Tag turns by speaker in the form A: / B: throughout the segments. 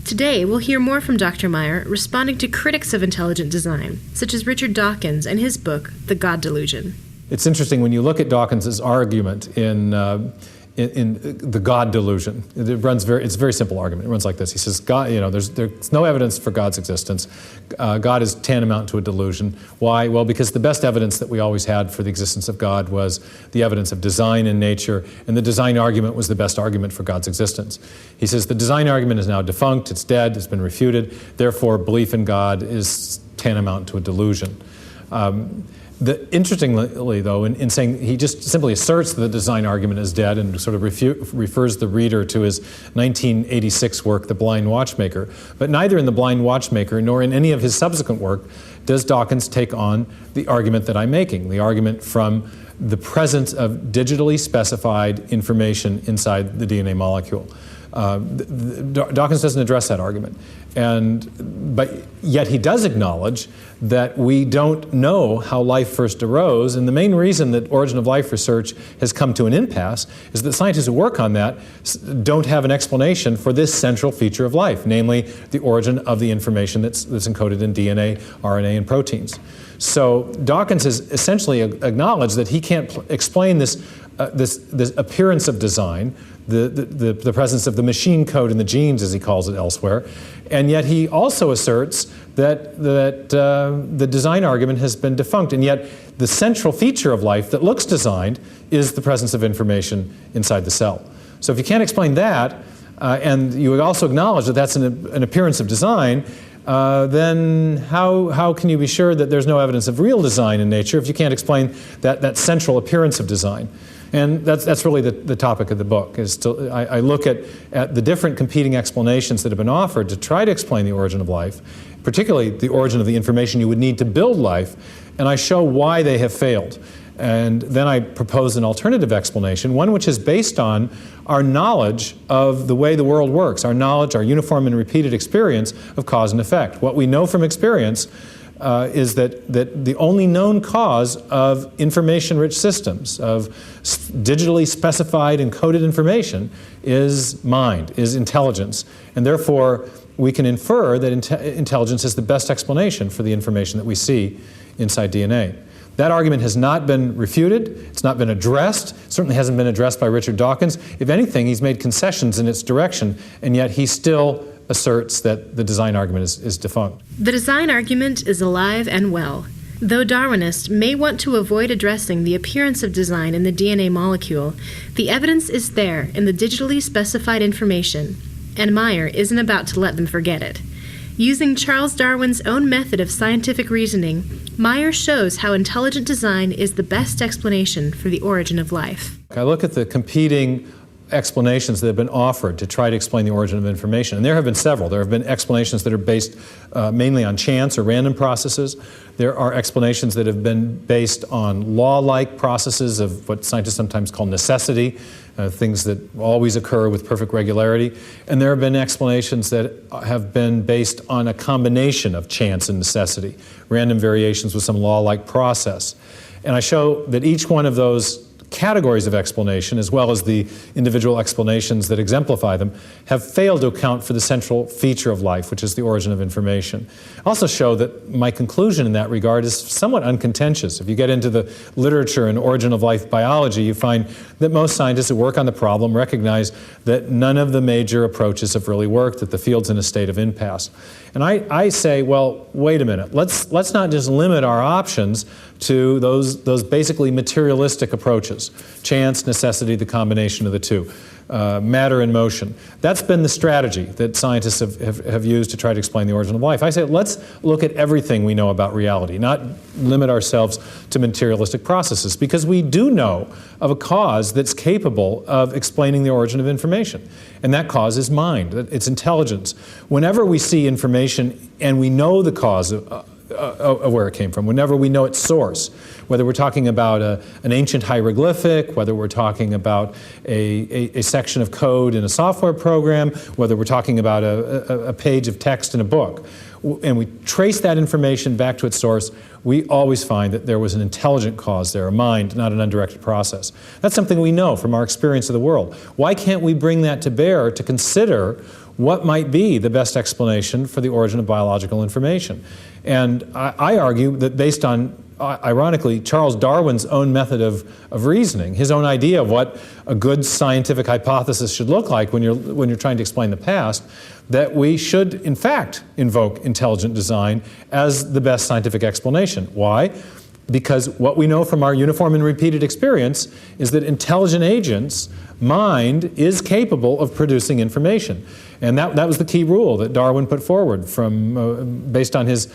A: Today, we'll hear more from Dr. Meyer responding to critics of intelligent design, such as Richard Dawkins and his book, The God Delusion.
B: It's interesting when you look at Dawkins's argument in the God Delusion. It's a very simple argument. It runs like this. He says, God, there's no evidence for God's existence. God is tantamount to a delusion. Why? Well, because the best evidence that we always had for the existence of God was the evidence of design in nature, and the design argument was the best argument for God's existence. He says the design argument is now defunct, it's dead, it's been refuted, therefore belief in God is tantamount to a delusion. Interestingly, though, in saying he just simply asserts that the design argument is dead and sort of refers the reader to his 1986 work, The Blind Watchmaker. But neither in The Blind Watchmaker nor in any of his subsequent work does Dawkins take on the argument that I'm making, the argument from the presence of digitally specified information inside the DNA molecule. Dawkins doesn't address that argument, but yet he does acknowledge that we don't know how life first arose, and the main reason that origin of life research has come to an impasse is that scientists who work on that don't have an explanation for this central feature of life, namely the origin of the information that's encoded in DNA, RNA, and proteins. So Dawkins has essentially acknowledged that he can't explain this appearance of design, the presence of the machine code in the genes, as he calls it elsewhere, and yet he also asserts that the design argument has been defunct, and yet the central feature of life that looks designed is the presence of information inside the cell. So if you can't explain that, and you also acknowledge that that's an appearance of design, then how can you be sure that there's no evidence of real design in nature if you can't explain that central appearance of design? And that's really the topic of the book. I look at the different competing explanations that have been offered to try to explain the origin of life, particularly the origin of the information you would need to build life, and I show why they have failed. And then I propose an alternative explanation, one which is based on our knowledge of the way the world works, our knowledge, our uniform and repeated experience of cause and effect. What we know from experience is that the only known cause of information-rich systems, of digitally specified encoded information, is mind, is intelligence. And therefore, we can infer that intelligence is the best explanation for the information that we see inside DNA. That argument has not been refuted, it's not been addressed, it certainly hasn't been addressed by Richard Dawkins. If anything, he's made concessions in its direction, and yet he still asserts that the design argument is defunct.
A: The design argument is alive and well. Though Darwinists may want to avoid addressing the appearance of design in the DNA molecule, the evidence is there in the digitally specified information, and Meyer isn't about to let them forget it. Using Charles Darwin's own method of scientific reasoning, Meyer shows how intelligent design is the best explanation for the origin of life.
B: I look at the competing explanations that have been offered to try to explain the origin of information. And there have been several. There have been explanations that are based mainly on chance or random processes. There are explanations that have been based on law-like processes of what scientists sometimes call necessity, things that always occur with perfect regularity. And there have been explanations that have been based on a combination of chance and necessity, random variations with some law-like process. And I show that each one of those categories of explanation, as well as the individual explanations that exemplify them, have failed to account for the central feature of life, which is the origin of information. I also show that my conclusion in that regard is somewhat uncontentious. If you get into the literature and origin of life biology, you find that most scientists who work on the problem recognize that none of the major approaches have really worked, that the field's in a state of impasse. And I say, well, wait a minute, let's not just limit our options to those basically materialistic approaches, chance, necessity, the combination of the two, matter and motion. That's been the strategy that scientists have used to try to explain the origin of life. I say, let's look at everything we know about reality, not limit ourselves to materialistic processes, because we do know of a cause that's capable of explaining the origin of information. And that cause is mind, it's intelligence. Whenever we see information and we know the cause of where it came from, whenever we know its source, whether we're talking about an ancient hieroglyphic, whether we're talking about a section of code in a software program, whether we're talking about a page of text in a book, and we trace that information back to its source, we always find that there was an intelligent cause there, a mind, not an undirected process. That's something we know from our experience of the world. Why can't we bring that to bear to consider what might be the best explanation for the origin of biological information. And I argue that based on, ironically, Charles Darwin's own method of reasoning, his own idea of what a good scientific hypothesis should look like when you're trying to explain the past, that we should, in fact, invoke intelligent design as the best scientific explanation. Why? Because what we know from our uniform and repeated experience is that intelligent agents' mind is capable of producing information. And that was the key rule that Darwin put forward based on his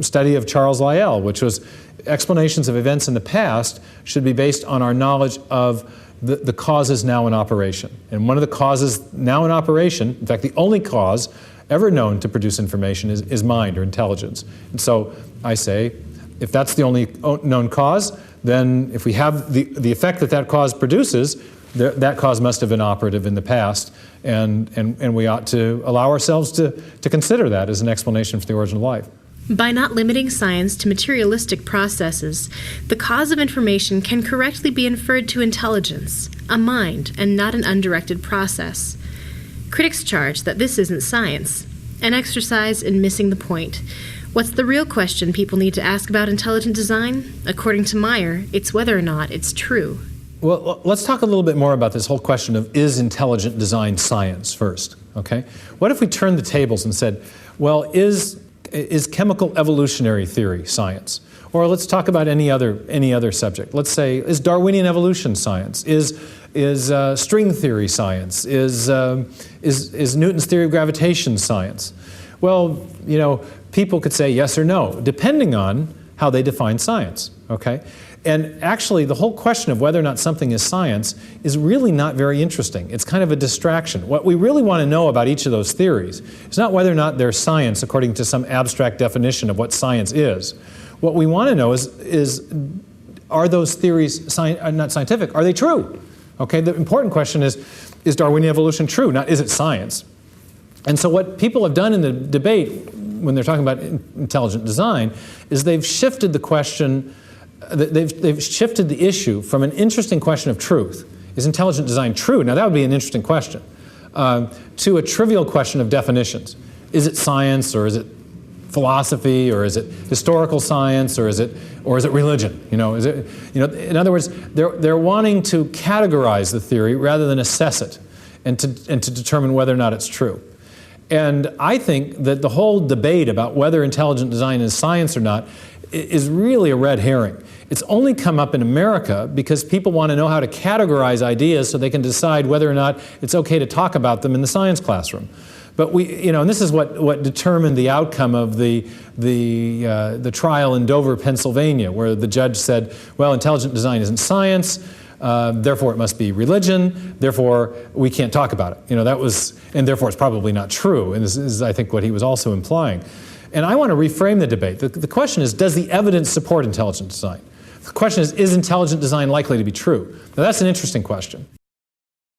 B: study of Charles Lyell, which was explanations of events in the past should be based on our knowledge of the causes now in operation. And one of the causes now in operation, in fact, the only cause ever known to produce information is mind or intelligence. And so I say, if that's the only known cause, then if we have the effect that cause produces, that cause must have been operative in the past, and we ought to allow ourselves to consider that as an explanation for the origin of life.
A: By not limiting science to materialistic processes, the cause of information can correctly be inferred to intelligence, a mind, and not an undirected process. Critics charge that this isn't science, an exercise in missing the point. What's the real question people need to ask about intelligent design? According to Meyer, it's whether or not it's true.
B: Well, let's talk a little bit more about this whole question of is intelligent design science first, okay? What if we turned the tables and said, well, is chemical evolutionary theory science? Or let's talk about any other subject. Let's say, is Darwinian evolution science? Is string theory science? Is Newton's theory of gravitation science? Well, you know, people could say yes or no, depending on how they define science, okay? And actually, the whole question of whether or not something is science is really not very interesting. It's kind of a distraction. What we really want to know about each of those theories is not whether or not they're science according to some abstract definition of what science is. What we want to know is are those theories not scientific? Are they true? Okay, the important question is Darwinian evolution true? Not is it science? And so what people have done in the debate when they're talking about intelligent design is they've shifted the question, they've shifted the issue from an interesting question of truth. Is intelligent design true? Now that would be an interesting question. To a trivial question of definitions. Is it science, or is it philosophy, or is it historical science, or is it religion? You know, in other words, they're wanting to categorize the theory rather than assess it and to determine whether or not it's true. And I think that the whole debate about whether intelligent design is science or not is really a red herring. It's only come up in America because people want to know how to categorize ideas so they can decide whether or not it's okay to talk about them in the science classroom. But and this is what determined the outcome of the trial in Dover, Pennsylvania, where the judge said, well, intelligent design isn't science, therefore it must be religion, therefore we can't talk about it. And therefore it's probably not true. And this is, I think, what he was also implying. And I want to reframe the debate. The question is, does the evidence support intelligent design? The question is intelligent design likely to be true? Now that's an interesting question.